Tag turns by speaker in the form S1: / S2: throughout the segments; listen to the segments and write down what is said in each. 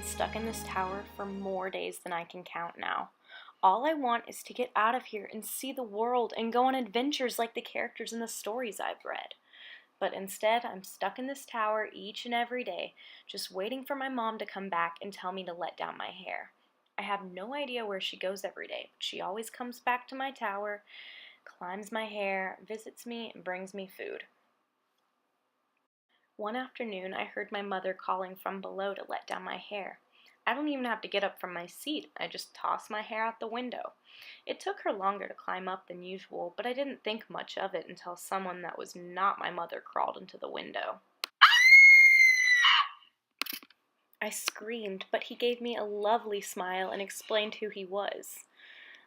S1: been stuck in this tower for more days than I can count now. All I want is to get out of here and see the world and go on adventures like the characters in the stories I've read. But instead, I'm stuck in this tower each and every day, just waiting for my mom to come back and tell me to let down my hair. I have no idea where she goes every day, but she always comes back to my tower, climbs my hair, visits me, and brings me food. One afternoon, I heard my mother calling from below to let down my hair. I don't even have to get up from my seat. I just toss my hair out the window. It took her longer to climb up than usual, but I didn't think much of it until someone that was not my mother crawled into the window. I screamed, but he gave me a lovely smile and explained who he was.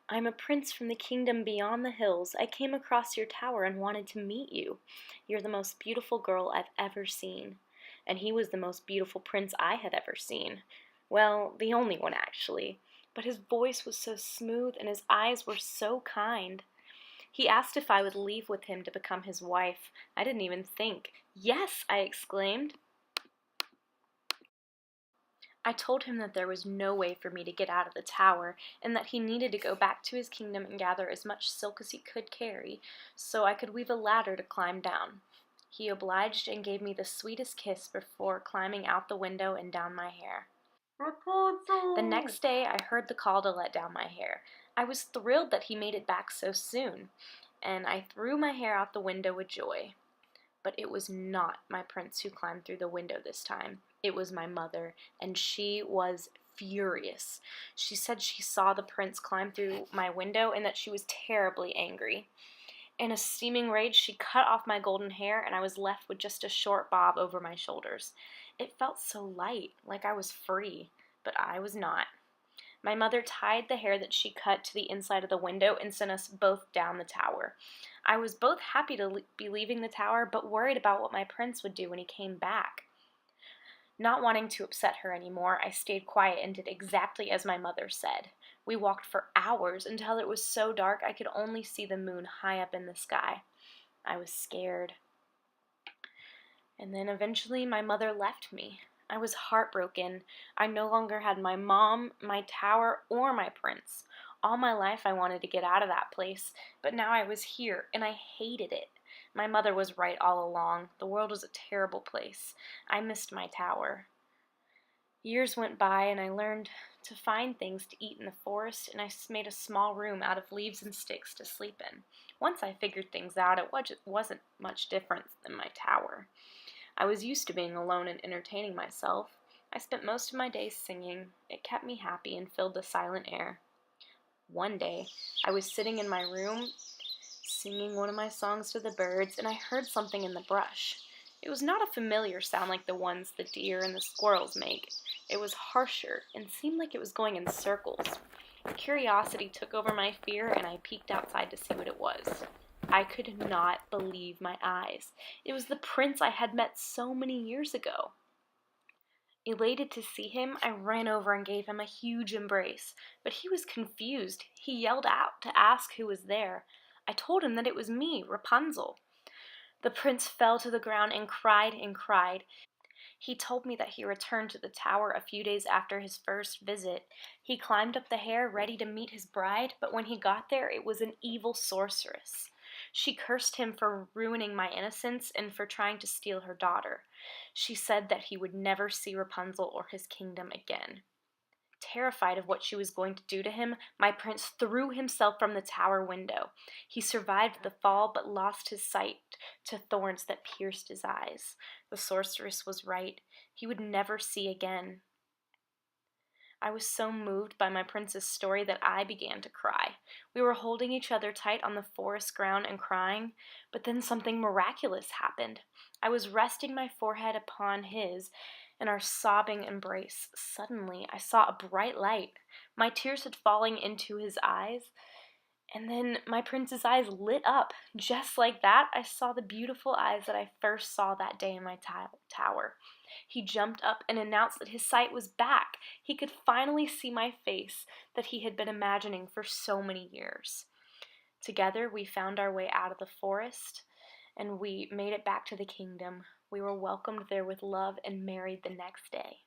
S1: "I'm a prince from the kingdom beyond the hills. I came across your tower and wanted to meet you. You're the most beautiful girl I've ever seen." And he was the most beautiful prince I had ever seen. Well, the only one, actually. But his voice was so smooth and his eyes were so kind. He asked if I would leave with him to become his wife. I didn't even think. "Yes!" I exclaimed. I told him that there was no way for me to get out of the tower, and that he needed to go back to his kingdom and gather as much silk as he could carry, so I could weave a ladder to climb down. He obliged and gave me the sweetest kiss before climbing out the window and down my hair.
S2: Rapunzel!
S1: The next day I heard the call to let down my hair. I was thrilled that he made it back so soon, and I threw my hair out the window with joy. But it was not my prince who climbed through the window this time. It was my mother, and she was furious. She said she saw the prince climb through my window and that she was terribly angry. In a steaming rage, she cut off my golden hair, and I was left with just a short bob over my shoulders. It felt so light, like I was free, but I was not. My mother tied the hair that she cut to the inside of the window and sent us both down the tower. I was both happy to be leaving the tower, but worried about what my prince would do when he came back. Not wanting to upset her anymore, I stayed quiet and did exactly as my mother said. We walked for hours until it was so dark I could only see the moon high up in the sky. I was scared. And then eventually my mother left me. I was heartbroken. I no longer had my mom, my tower, or my prince. All my life I wanted to get out of that place, but now I was here, and I hated it. My mother was right all along. The world was a terrible place. I missed my tower. Years went by, and I learned to find things to eat in the forest, and I made a small room out of leaves and sticks to sleep in. Once I figured things out, it wasn't much different than my tower. I was used to being alone and entertaining myself. I spent most of my days singing. It kept me happy and filled the silent air. One day, I was sitting in my room, singing one of my songs to the birds, and I heard something in the brush. It was not a familiar sound like the ones the deer and the squirrels make. It was harsher and seemed like it was going in circles. Curiosity took over my fear, and I peeked outside to see what it was. I could not believe my eyes. It was the prince I had met so many years ago. Elated to see him, I ran over and gave him a huge embrace, but he was confused. He yelled out to ask who was there. I told him that it was me, Rapunzel. The prince fell to the ground and cried and cried. He told me that he returned to the tower a few days after his first visit. He climbed up the hair ready to meet his bride, but when he got there, it was an evil sorceress. She cursed him for ruining my innocence and for trying to steal her daughter. She said that he would never see Rapunzel or his kingdom again. Terrified of what she was going to do to him, my prince threw himself from the tower window. He survived the fall but lost his sight to thorns that pierced his eyes. The sorceress was right. He would never see again. I was so moved by my prince's story that I began to cry. We were holding each other tight on the forest ground and crying, but then something miraculous happened. I was resting my forehead upon his in our sobbing embrace. Suddenly, I saw a bright light. My tears had fallen into his eyes, and then my prince's eyes lit up. Just like that, I saw the beautiful eyes that I first saw that day in my tower. He jumped up and announced that his sight was back. He could finally see my face that he had been imagining for so many years. Together, we found our way out of the forest, and we made it back to the kingdom. We were welcomed there with love and married the next day.